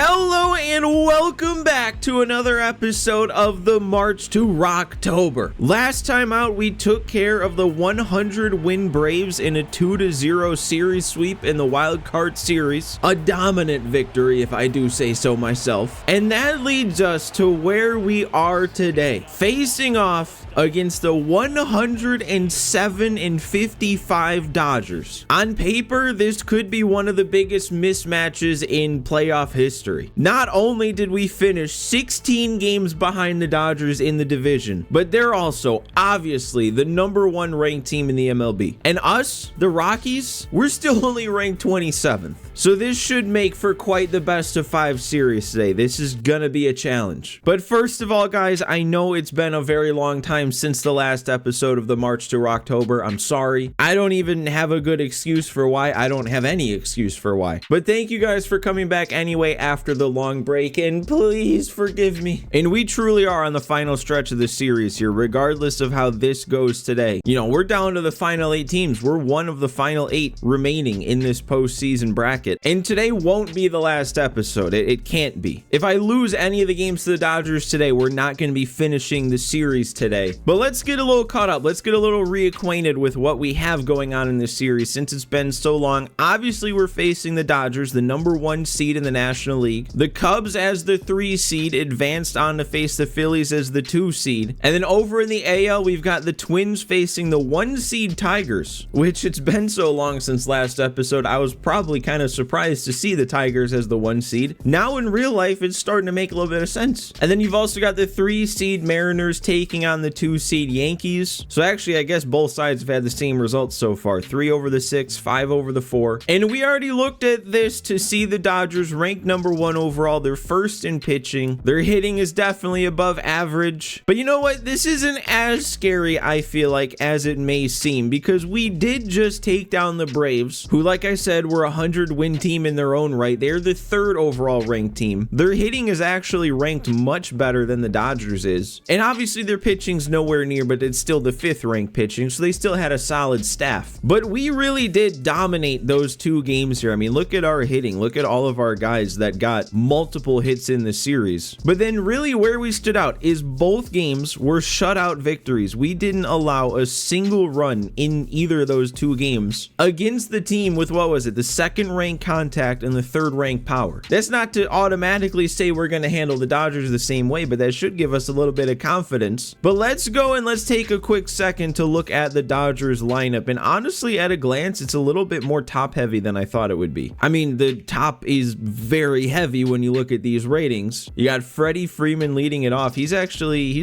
Hello and welcome back to another episode of the March to Rocktober. Last time out, we took care of the 100-win Braves in a 2-0 series sweep in the Wild Card Series. A dominant victory, if I do say so myself. And that leads us to where we are today, facing off against the 107-55 Dodgers. On paper, this could be one of the biggest mismatches in playoff history. Not only did we finish 16 games behind the Dodgers in the division, but they're also obviously the #1 ranked team in the MLB. And us, the Rockies, we're still only ranked 27th. So this should make for quite the best of 5 series today. This is gonna be a challenge. But first of all, guys, I know it's been a very long time since the last episode of the March to Rocktober. I'm sorry. I don't even have a good excuse for why. I don't have any excuse for why. But thank you guys for coming back anyway after the long break, and please forgive me. And we truly are on the final stretch of the series here, regardless of how this goes today. You know, we're down to the final 8 teams. We're one of the final 8 remaining in this postseason bracket. And today won't be the last episode. It can't be. If I lose any of the games to the Dodgers today, we're not going to be finishing the series today. But let's get a little caught up. Let's get a little reacquainted with what we have going on in this series since it's been so long. Obviously, we're facing the Dodgers, the #1 seed in the National League. The Cubs as the 3 seed advanced on to face the Phillies as the 2 seed. And then over in the AL, we've got the Twins facing the 1 seed Tigers, which it's been so long since last episode. I was probably kind of surprised to see the Tigers as the 1 seed. Now in real life, it's starting to make a little bit of sense. And then you've also got the 3 seed Mariners taking on the 2 seed Yankees. So actually, I guess both sides have had the same results so far. 3 over the 6, 5 over the 4. And we already looked at this to see the Dodgers ranked #1 overall. They're first in pitching. Their hitting is definitely above average. But you know what? This isn't as scary, I feel like, as it may seem, because we did just take down the Braves, who, like I said, were a 100-win team in their own right. They're the 3rd overall ranked team. Their hitting is actually ranked much better than the Dodgers is. And obviously their pitching's nowhere near, but it's still the 5th ranked pitching, so they still had a solid staff. But we really did dominate those 2 games here. I mean, look at our hitting. Look at all of our guys that got multiple hits in the series. But then really where we stood out is both games were shutout victories. We didn't allow a single run in either of those 2 games against the team with, what was it, the 2nd ranked contact and the 3rd ranked power. That's not to automatically say we're going to handle the Dodgers the same way, but that should give us a little bit of confidence. But let's go and let's take a quick second to look at the Dodgers lineup. And honestly, at a glance, it's a little bit more top heavy than I thought it would be. I mean, the top is very heavy when you look at these ratings. You got Freddie Freeman leading it off. He's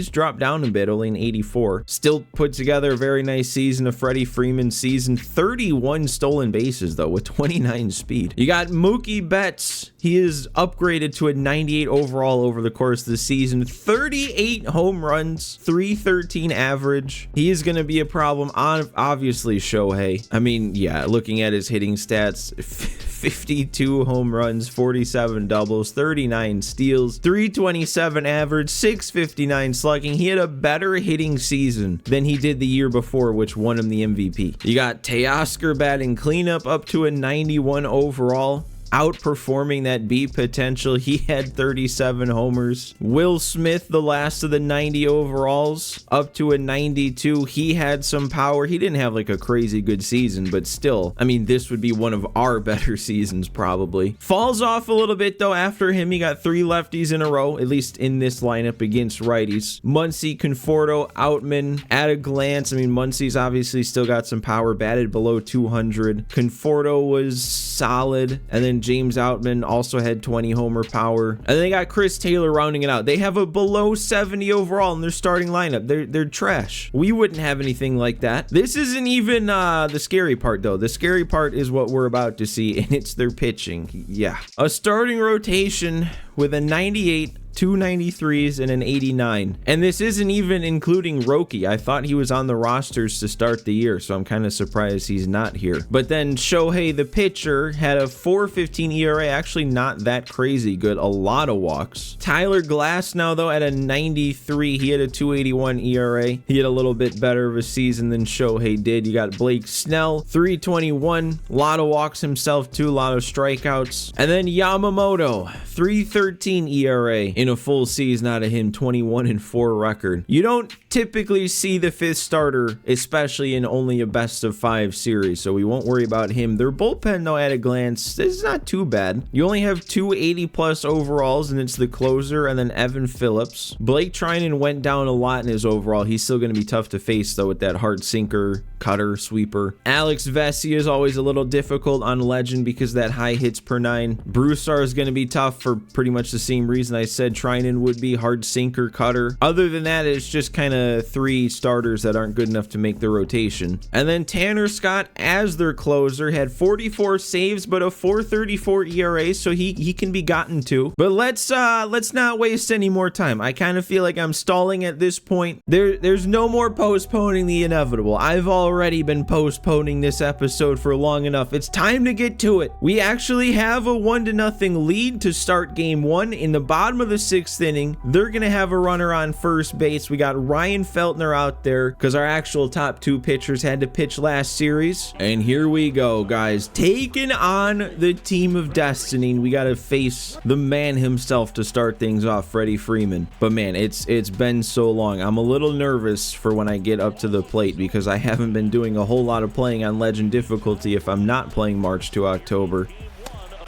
dropped down a bit, only an 84. Still put together a very nice season of Freddie Freeman season. 31 stolen bases though, with 29 speed. You got Mookie Betts. He is upgraded to a 98 overall over the course of the season. 38 home runs, 313 average. He is going to be a problem on, obviously, Shohei. I mean, yeah, looking at his hitting stats, 52 home runs, 47 doubles, 39 steals, 327 average, 659 slugging. He had a better hitting season than he did the year before, which won him the MVP. You got Teoscar batting cleanup up to a 91 overall, outperforming that beat potential. He had 37 homers. Will Smith, the last of the 90 overalls, up to a 92. He had some power. He didn't have like a crazy good season, but still, I mean, this would be one of our better seasons probably. Falls off a little bit though. After him, he got 3 lefties in a row, at least in this lineup against righties. Muncy, Conforto, Outman. At a glance, I mean, Muncy's obviously still got some power, batted below 200. Conforto was solid, and then James Outman also had 20 homer power. And then they got Chris Taylor rounding it out. They have a below 70 overall in their starting lineup. They're trash. We wouldn't have anything like that. This isn't even the scary part though. The scary part is what we're about to see, and it's their pitching. Yeah. A starting rotation with a 98, 2 93s, and an 89. And this isn't even including Roki. I thought he was on the rosters to start the year, so I'm kind of surprised he's not here. But then Shohei, the pitcher, had a 4.15 ERA, actually not that crazy good, a lot of walks. Tyler Glass now, though, at a 93, he had a 2.81 ERA. He had a little bit better of a season than Shohei did. You got Blake Snell, 3.21, a lot of walks himself too, a lot of strikeouts. And then Yamamoto, 3.13 ERA in a full season out of him, 21-4 record. You don't typically see the fifth starter, especially in only a best-of-5 series, so we won't worry about him. Their bullpen, though, at a glance, this is not too bad. You only have 2 80-plus overalls, and it's the closer and then Evan Phillips. Blake Trinan went down a lot in his overall. He's still going to be tough to face, though, with that hard sinker, cutter, sweeper. Alex Vesey is always a little difficult on Legend because that high hits per 9. Broussard is going to be tough for pretty much the same reason I said Trinan would be, hard sinker, cutter. Other than that, it's just kind of 3 starters that aren't good enough to make the rotation. And then Tanner Scott as their closer had 44 saves but a 4.34 ERA, so he can be gotten to. But let's not waste any more time. I kind of feel like I'm stalling at this point. There's no more postponing the inevitable. I've already been postponing this episode for long enough. It's time to get to it. We actually have a 1-0 lead to start game 1. In the bottom of the 6th inning, they're gonna have a runner on first base. We got Ryan Feltner out there because our actual top 2 pitchers had to pitch last series. And here we go, guys, taking on the team of destiny. We got to face the man himself to start things off, Freddie Freeman. But man, it's been so long. I'm a little nervous for when I get up to the plate because I haven't been doing a whole lot of playing on Legend difficulty if I'm not playing March to October.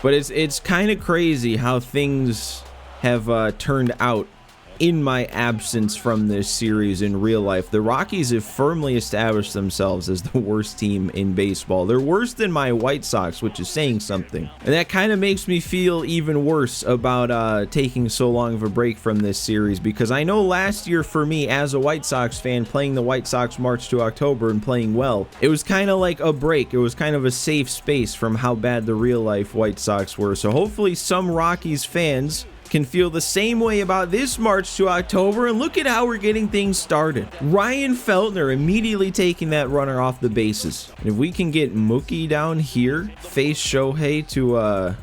But it's kind of crazy how things have turned out in my absence from this series in real life. The Rockies have firmly established themselves as the worst team in baseball. They're worse than my White Sox, which is saying something. And that kind of makes me feel even worse about taking so long of a break from this series, because I know last year for me as a White Sox fan, playing the White Sox March to October and playing well, it was kind of like a break. It was kind of a safe space from how bad the real life White Sox were. So hopefully some Rockies fans can feel the same way about this March to October, and look at how we're getting things started. Ryan Feltner immediately taking that runner off the bases. And if we can get Mookie down here, face Shohei to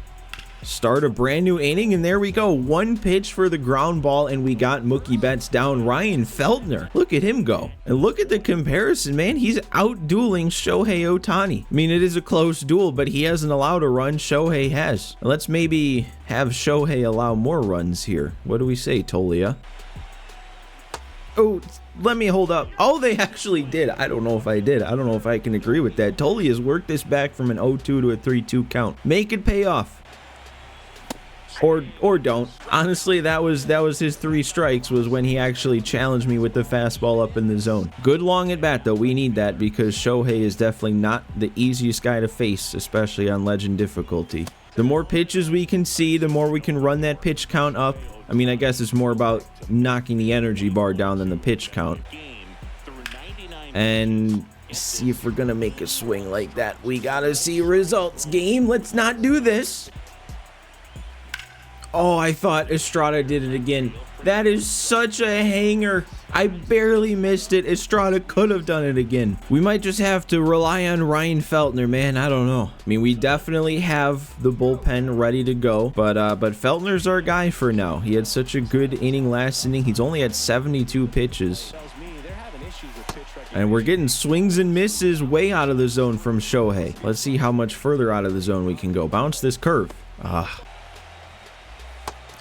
start a brand new inning, and there we go. 1 pitch for the ground ball, and we got Mookie Betts down. Ryan Feltner, look at him go. And look at the comparison, man. He's out-dueling Shohei Ohtani. I mean, it is a close duel, but he hasn't allowed a run. Shohei has. Let's maybe have Shohei allow more runs here. What do we say, Tolia? Oh, let me hold up. Oh, they actually did. I don't know if I did. I don't know if I can agree with that. Tolia has worked this back from an 0-2 to a 3-2 count. Make it pay off. Or don't. Honestly, that was his 3 strikes, was when he actually challenged me with the fastball up in the zone. Good long at bat, though. We need that because Shohei is definitely not the easiest guy to face, especially on Legend difficulty. The more pitches we can see, the more we can run that pitch count up. I mean, I guess it's more about knocking the energy bar down than the pitch count. And see if we're gonna make a swing like that. We gotta see results, game. Let's not do this. Oh, I thought Estrada did it again. That is such a hanger. I barely missed it. Estrada could have done it again. We might just have to rely on Ryan Feltner, man. I don't know. I mean, we definitely have the bullpen ready to go, but Feltner's our guy for now. He had such a good inning last inning. He's only had 72 pitches. And we're getting swings and misses way out of the zone from Shohei. Let's see how much further out of the zone we can go. Bounce this curve.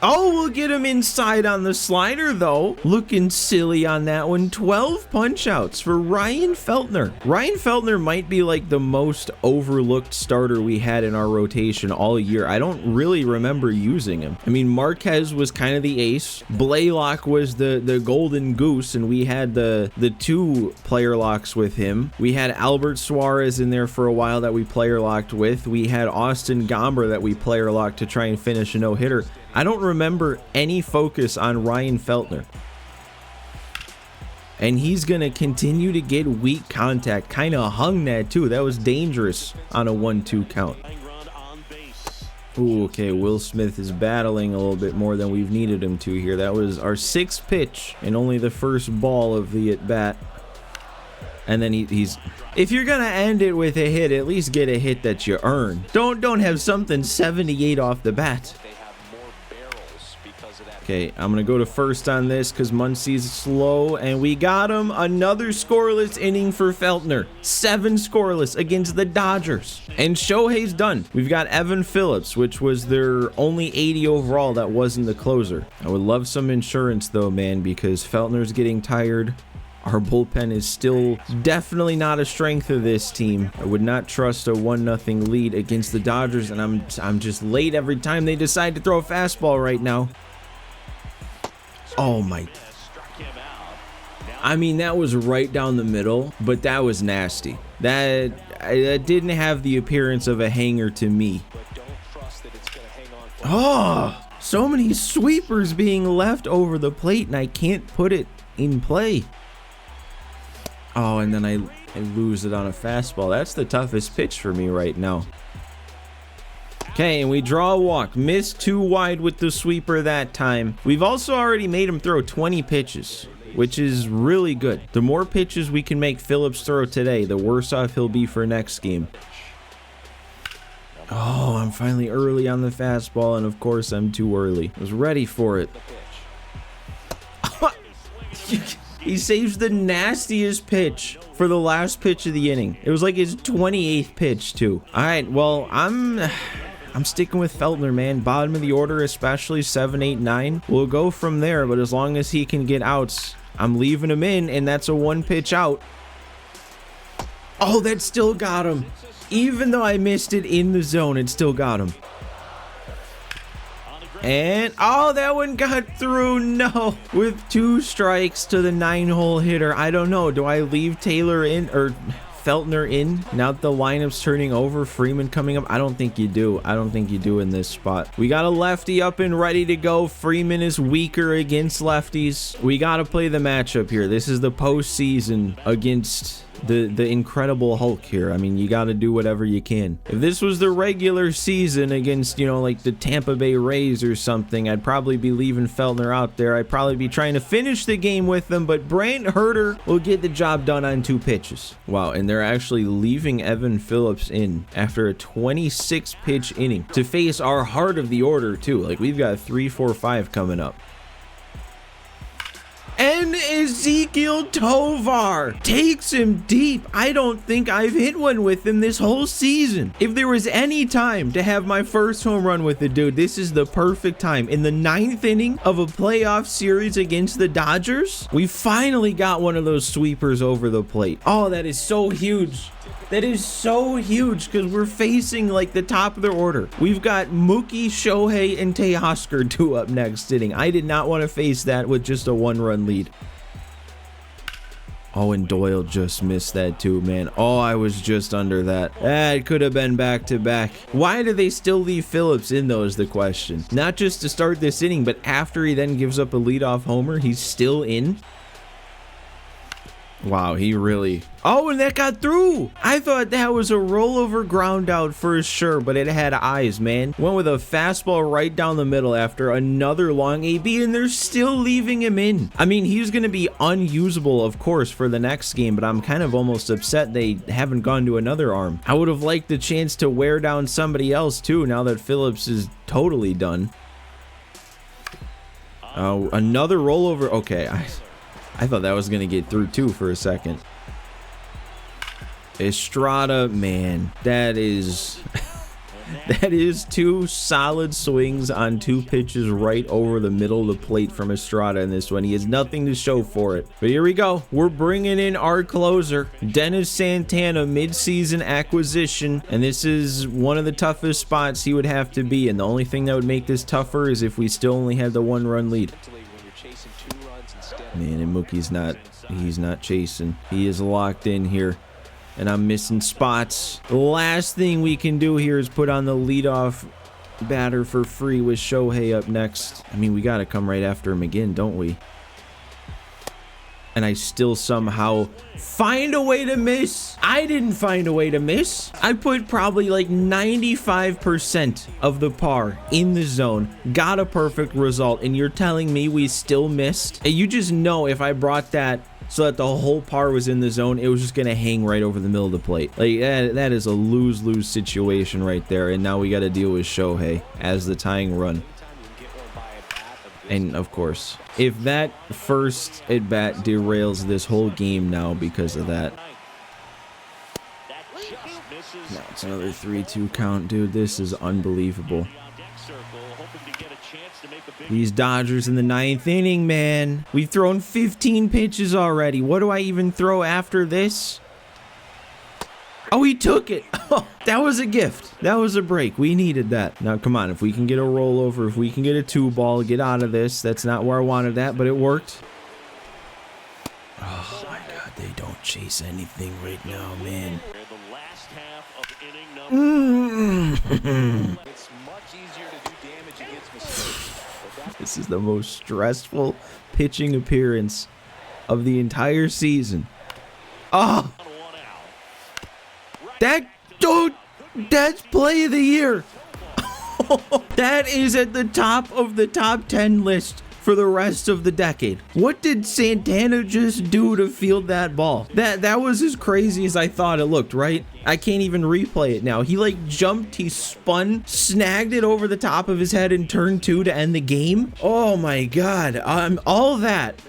Oh, we'll get him inside on the slider, though. Looking silly on that one. 12 punch-outs for Ryan Feltner. Ryan Feltner might be like the most overlooked starter we had in our rotation all year. I don't really remember using him. I mean, Marquez was kind of the ace. Blaylock was the golden goose, and we had the 2 player locks with him. We had Albert Suarez in there for a while that we player locked with. We had Austin Gomber that we player locked to try and finish a no-hitter. I don't remember any focus on Ryan Feltner. And he's going to continue to get weak contact. Kind of hung that too. That was dangerous on a 1-2 count. Ooh, okay, Will Smith is battling a little bit more than we've needed him to here. That was our 6th pitch and only the first ball of the at-bat. And then he's... If you're going to end it with a hit, at least get a hit that you earn. Don't have something 78 off the bat. Okay, I'm going to go to first on this because Muncy's slow, and we got him. Another scoreless inning for Feltner. 7 scoreless against the Dodgers. And Shohei's done. We've got Evan Phillips, which was their only 80 overall that wasn't the closer. I would love some insurance, though, man, because Feltner's getting tired. Our bullpen is still definitely not a strength of this team. I would not trust a 1-0 lead against the Dodgers, and I'm just late every time they decide to throw a fastball right now. Oh my. I mean, that was right down the middle, but that was nasty. That didn't have the appearance of a hanger to me. Oh, so many sweepers being left over the plate, and I can't put it in play. Oh, and then I lose it on a fastball. That's the toughest pitch for me right now. Okay, and we draw a walk. Missed 2 wide with the sweeper that time. We've also already made him throw 20 pitches, which is really good. The more pitches we can make Phillips throw today, the worse off he'll be for next game. Oh, I'm finally early on the fastball, and of course I'm too early. I was ready for it. He saves the nastiest pitch for the last pitch of the inning. It was like his 28th pitch, too. All right, well, I'm sticking with Feltner, man. Bottom of the order, especially 7, 8, 9. We'll go from there, but as long as he can get outs, I'm leaving him in, and that's a 1-pitch out. Oh, that still got him. Even though I missed it in the zone, it still got him. And, oh, that one got through. No. With 2 strikes to the 9-hole hitter. I don't know. Do I leave Taylor in or Feltner in now that the lineup's turning over? Freeman coming up? I don't think you do. I don't think you do in this spot. We got a lefty up and ready to go. Freeman is weaker against lefties. We got to play the matchup here. This is the postseason against the Incredible Hulk here. I mean, you got to do whatever you can. If this was the regular season against, you know, like the Tampa Bay Rays or something, I'd probably be leaving Feltner out there. I'd probably be trying to finish the game with them, but Brant Herter will get the job done on 2 pitches. Wow, and they're actually leaving Evan Phillips in after a 26-pitch inning to face our heart of the order, too. Like, we've got 3, 4, 5 coming up. And Ezekiel Tovar takes him deep. I don't think I've hit one with him this whole season. If there was any time to have my first home run with the dude, this is the perfect time. In the 9th inning of a playoff series against the Dodgers, we finally got one of those sweepers over the plate. Oh, that is so huge. That is so huge because we're facing like the top of their order. We've got Mookie, Shohei, and Teoscar 2 up next inning. I did not want to face that with just a 1-run lead. Oh, and Doyle just missed that too, man. Oh, I was just under that. That could have been back-to-back. Why do they still leave Phillips in, though, is the question. Not just to start this inning, but after he then gives up a leadoff homer, he's still in. Wow, he really... Oh, and that got through. I thought that was a rollover ground out for sure, but it had eyes, man. Went with a fastball right down the middle after another long AB, and they're still leaving him in. I mean, he's going to be unusable, of course, for the next game, but I'm kind of almost upset they haven't gone to another arm. I would have liked the chance to wear down somebody else, too, now that Phillips is totally done. Another rollover. Okay, I thought that was going to get through too for a second. Estrada, man, that is 2 solid swings on 2 pitches right over the middle of the plate from Estrada in this one. He has nothing to show for it. But here we go. We're bringing in our closer, Dennis Santana, midseason acquisition. And this is one of the toughest spots he would have to be in. The only thing that would make this tougher is if we still only had the 1-run lead. Man, and Mookie's he's not chasing. He is locked in here. And I'm missing spots. The last thing we can do here is put on the leadoff batter for free with Shohei up next. I mean, we got to come right after him again, don't we? And I still somehow find a way to miss. I didn't find a way to miss. I put probably like 95% of the par in the zone, got a perfect result, and you're telling me we still missed? And you just know if I brought that so that the whole par was in the zone, it was just going to hang right over the middle of the plate. Like, that is a lose-lose situation right there, and now we got to deal with Shohei as the tying run. And of course, if that first at bat derails this whole game now because of that. Now it's another 3-2 count, dude. This is unbelievable. These Dodgers in the 9th inning, man. We've thrown 15 pitches already. What do I even throw after this? Oh, he took it. Oh, that was a gift. That was a break. We needed that. Now, come on. If we can get a rollover, if we can get a 2-ball, get out of this. That's not where I wanted that, but it worked. Oh, my God. They don't chase anything right now, man. This is the most stressful pitching appearance of the entire season. Oh! That's play of the year. That is at the top of the top 10 list for the rest of the decade. What did Santana just do to field that ball? That was as crazy as I thought it looked, right? I can't even replay it now. He like jumped, he spun, snagged it over the top of his head in turn 2 to end the game. Oh my God. All that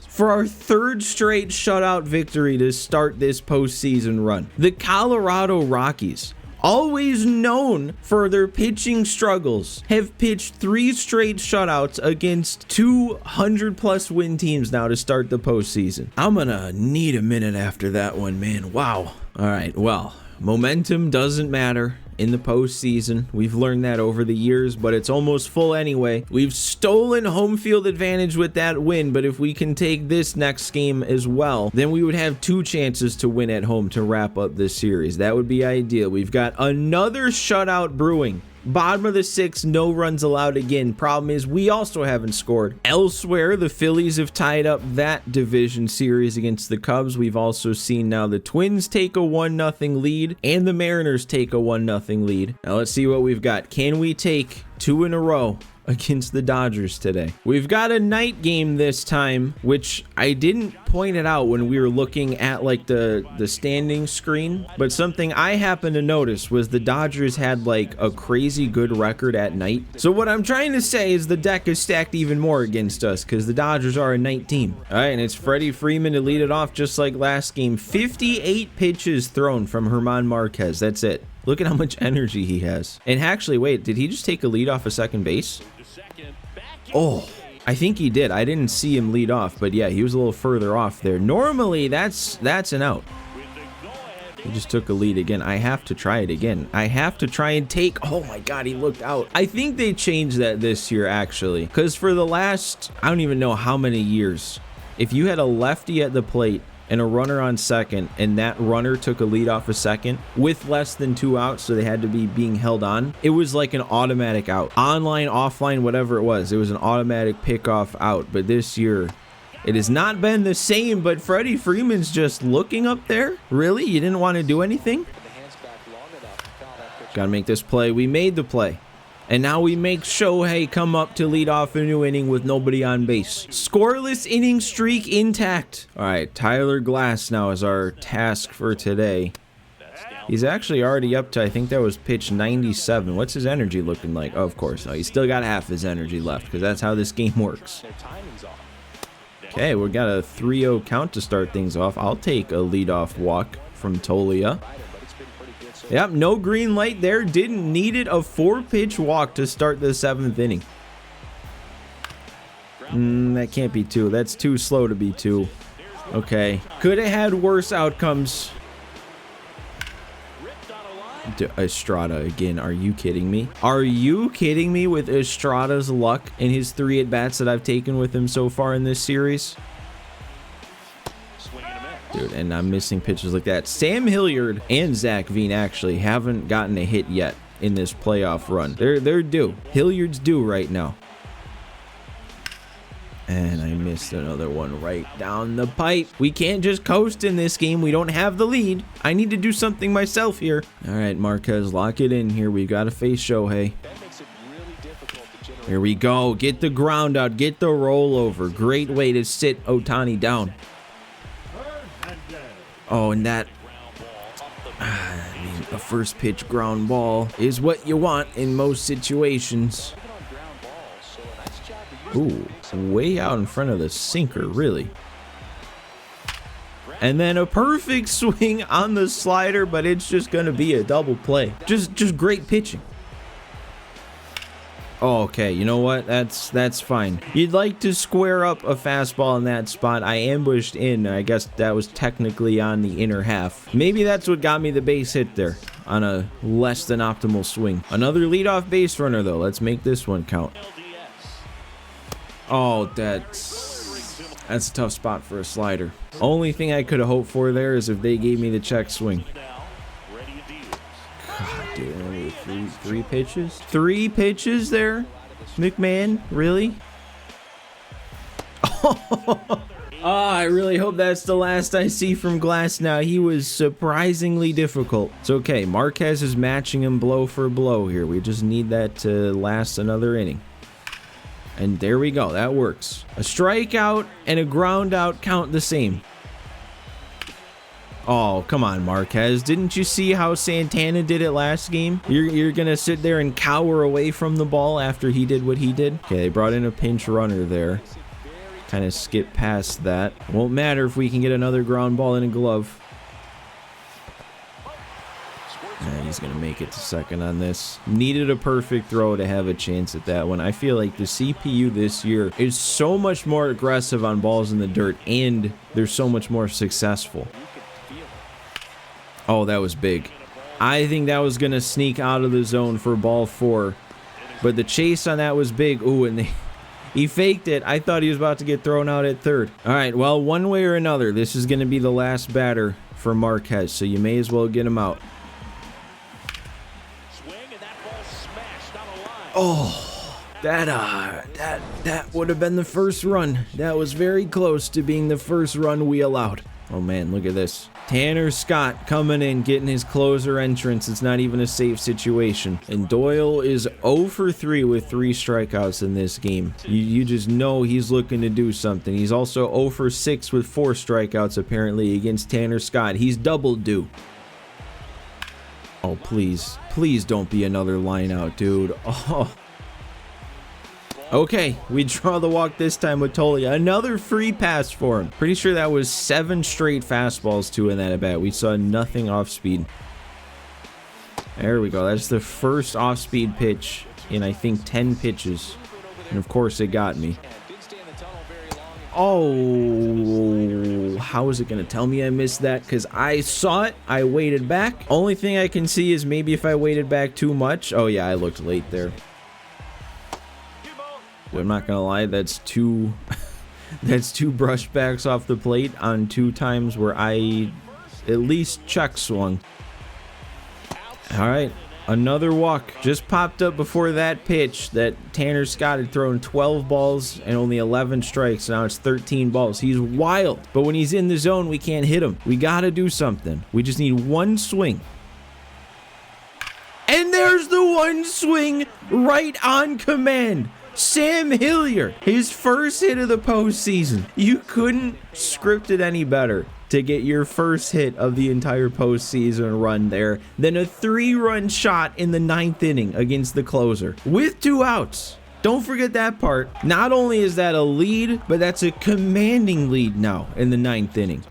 for our 3rd straight shutout victory to start this postseason run. The Colorado Rockies, always known for their pitching struggles, have pitched 3 straight shutouts against 200+ win teams now to start the postseason. I'm gonna need a minute after that one, man. Wow. All right, well, momentum doesn't matter in the postseason. We've learned that over the years, but it's almost full anyway. We've stolen home field advantage with that win, but if we can take this next game as well, then we would have 2 chances to win at home to wrap up this series. That would be ideal. We've got another shutout brewing. Bottom of the 6th, no runs allowed again. Problem is, we also haven't scored. Elsewhere, the Phillies have tied up that division series against the Cubs. We've also seen now the Twins take a 1-0 lead and the Mariners take a 1-0 lead. Now let's see what we've got. Can we take 2 in a row against the Dodgers today? We've got a night game this time, which I didn't point it out when we were looking at like the standing screen, but something I happened to notice was the Dodgers had like a crazy good record at night. So what I'm trying to say is the deck is stacked even more against us because the Dodgers are a night team. All right, and it's Freddie Freeman to lead it off just like last game. 58 pitches thrown from German Marquez. That's it. Look at how much energy he has. And actually, wait, did he just take a lead off of second base? Oh, I think he did. I didn't see him lead off, but yeah, he was a little further off there. Normally, that's an out. He just took a lead again. I have to try it again. I have to try and take... Oh my God, he looked out. I think they changed that this year, actually. Because for the last, I don't even know how many years, if you had a lefty at the plate and a runner on second, and that runner took a lead off a second with less than 2 outs, so they had to be being held on, it was like an automatic out. Online, offline, whatever it was an automatic pickoff out. But this year, it has not been the same. But Freddie Freeman's just looking up there. Really? You didn't want to do anything? Gotta make this play. We made the play. And now we make Shohei come up to lead off a new inning with nobody on base. Scoreless inning streak intact. All right, Tyler Glass now is our task for today. He's actually already up to, I think that was pitch 97. What's his energy looking like? Oh, of course. No, he's still got half his energy left because that's how this game works. Okay, we got a 3-0 count to start things off. I'll take a leadoff walk from Tolia. Yep, no green light there. Didn't need it. A 4-pitch walk to start the 7th inning. That can't be 2. That's too slow to be 2. Okay. Could have had worse outcomes. Estrada again. Are you kidding me? Are you kidding me with Estrada's luck in his 3 at-bats that I've taken with him so far in this series? Dude, and I'm missing pitches like that. Sam Hilliard and Zach Veen actually haven't gotten a hit yet in this playoff run. They're due. Hilliard's due right now. And I missed another one right down the pipe. We can't just coast in this game. We don't have the lead. I need to do something myself here. All right, Marquez, lock it in here. We got to face Shohei. Here we go. Get the ground out. Get the rollover. Great way to sit Ohtani down. Oh, and that, I mean, a first pitch ground ball is what you want in most situations. Ooh, way out in front of the sinker, really. And then a perfect swing on the slider, but it's just going to be a double play. Just great pitching. Oh, okay, you know what? That's fine. You'd like to square up a fastball in that spot. I ambushed in. I guess that was technically on the inner half. Maybe that's what got me the base hit there on a less than optimal swing. Another leadoff base runner, though. Let's make this one count. Oh, that's a tough spot for a slider. Only thing I could have hoped for there is if they gave me the check swing. God, dude, three pitches? 3 pitches there? McMahon, really? I really hope that's the last I see from Glass now. He was surprisingly difficult. It's okay. Marquez is matching him blow for blow here. We just need that to last another inning. And there we go. That works. A strikeout and a ground out count the same. Oh, come on, Marquez. Didn't you see how Santana did it last game? You're going to sit there and cower away from the ball after he did what he did? Okay, they brought in a pinch runner there. Kind of skip past that. Won't matter if we can get another ground ball in a glove. And he's going to make it to second on this. Needed a perfect throw to have a chance at that one. I feel like the CPU this year is so much more aggressive on balls in the dirt, and they're so much more successful. Oh, that was big. I think that was going to sneak out of the zone for ball 4. But the chase on that was big. Ooh, and he faked it. I thought he was about to get thrown out at third. All right, well, one way or another, this is going to be the last batter for Marquez, so you may as well get him out. Oh, that would have been the first run. That was very close to being the first run we allowed. Oh, man, look at this. Tanner Scott coming in, getting his closer entrance. It's not even a safe situation. And Doyle is 0 for 3 with 3 strikeouts in this game. You just know he's looking to do something. He's also 0 for 6 with 4 strikeouts apparently against Tanner Scott. He's double due. Oh, please. Please don't be another line out, dude. Oh. Okay, we draw the walk this time with Tolia. Another free pass for him. Pretty sure that was 7 straight fastballs to in that at bat. We saw nothing off speed. There we go. That's the first off speed pitch in I think 10 pitches. And of course it got me. Oh, how is it going to tell me I missed that? Because I saw it. I waited back. Only thing I can see is maybe if I waited back too much. Oh yeah, I looked late there. I'm not gonna lie, that's two brushbacks off the plate on 2 times where I at least check swung. All right, another walk just popped up before that pitch that Tanner Scott had thrown 12 balls and only 11 strikes. Now it's 13 balls. He's wild, but when he's in the zone, we can't hit him. We gotta do something. We just need one swing. And there's the one swing right on command. Sam Hilliard, his first hit of the postseason. You couldn't script it any better to get your first hit of the entire postseason run there than a 3-run shot in the 9th inning against the closer with 2 outs. Don't forget that part. Not only is that a lead, but that's a commanding lead now in the 9th inning.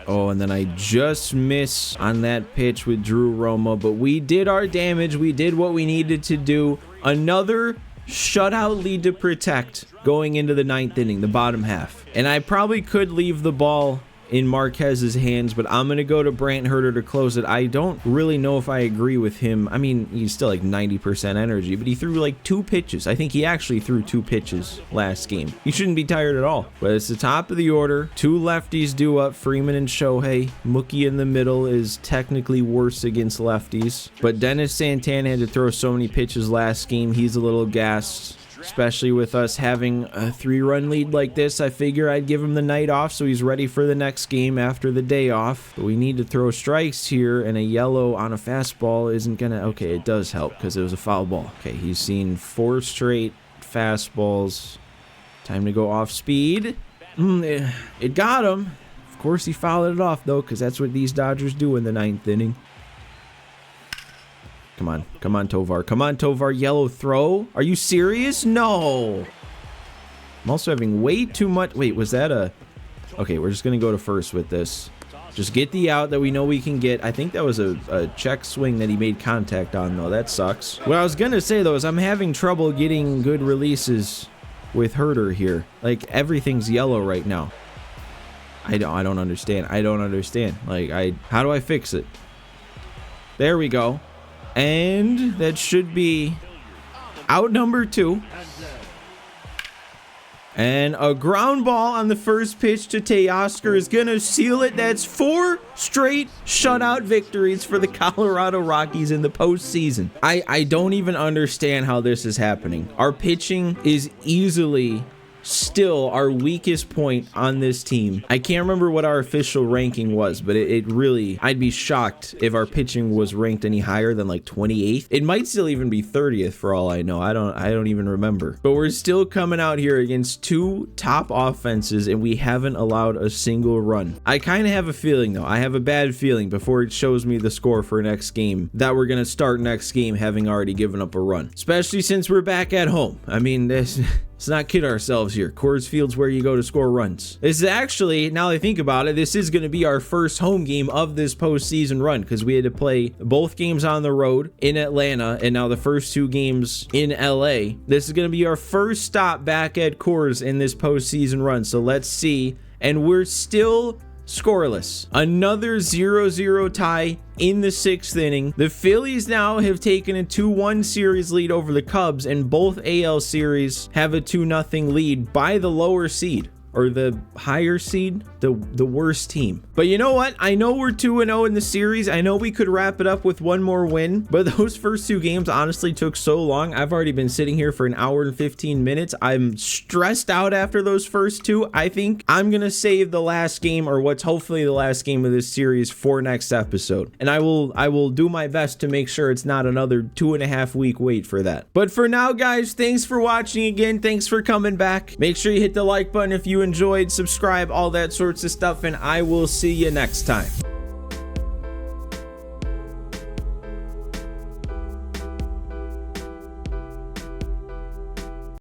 Oh, and then I just miss on that pitch with Drew Romo, but we did our damage. We did what we needed to do. Another shutout lead to protect going into the 9th inning, the bottom half. And I probably could leave the ball in Marquez's hands, but I'm going to go to Brant Herter to close it. I don't really know if I agree with him. I mean, he's still like 90% energy, but he threw like 2 pitches. I think he actually threw 2 pitches last game. He shouldn't be tired at all. But it's the top of the order. 2 lefties due up, Freeman and Shohei. Mookie in the middle is technically worse against lefties. But Dennis Santana had to throw so many pitches last game. He's a little gassed. Especially with us having a 3-run lead like this, I figure I'd give him the night off so he's ready for the next game after the day off. But we need to throw strikes here, and a yellow on a fastball isn't going to... Okay, it does help because it was a foul ball. Okay, he's seen 4 straight fastballs. Time to go off speed. It got him. Of course, he fouled it off, though, because that's what these Dodgers do in the 9th inning. Come on. Come on, Tovar. Come on, Tovar. Yellow throw. Are you serious? No. I'm also having way too much. Wait, was that a... Okay, we're just going to go to first with this. Just get the out that we know we can get. I think that was a check swing that he made contact on, though. That sucks. What I was going to say, though, is I'm having trouble getting good releases with Herder here. Like, everything's yellow right now. I don't understand. I don't understand. Like, how do I fix it? There we go. And that should be out number 2. And a ground ball on the first pitch to Teoscar is going to seal it. That's 4 straight shutout victories for the Colorado Rockies in the postseason. I don't even understand how this is happening. Our pitching is easily still our weakest point on this team. I can't remember what our official ranking was, but it really, I'd be shocked if our pitching was ranked any higher than like 28th. It might still even be 30th for all I know. I don't even remember. But we're still coming out here against 2 top offenses and we haven't allowed a single run. I kind of have a feeling though. I have a bad feeling before it shows me the score for next game that we're going to start next game having already given up a run. Especially since we're back at home. I mean, this... Let's not kid ourselves here. Coors Field's where you go to score runs. This is actually, now that I think about it, this is going to be our first home game of this postseason run because we had to play both games on the road in Atlanta and now the first 2 games in LA. This is going to be our first stop back at Coors in this postseason run. So let's see. And we're still scoreless. Another 0-0 tie in the 6th inning. The Phillies now have taken a 2-1 series lead over the Cubs, and both AL series have a 2-0 lead by the lower seed. Or the higher seed, the worst team. But you know what? I know we're 2-0 in the series. I know we could wrap it up with 1 more win, but those first 2 games honestly took so long. I've already been sitting here for 1 hour and 15 minutes. I'm stressed out after those first 2. I think I'm gonna save the last game, or what's hopefully the last game of this series, for next episode. And I will do my best to make sure it's not another 2.5 week wait for that. But for now, guys, thanks for watching again. Thanks for coming back. Make sure you hit the like button if you enjoyed, subscribe, all that sorts of stuff, and I will see you next time.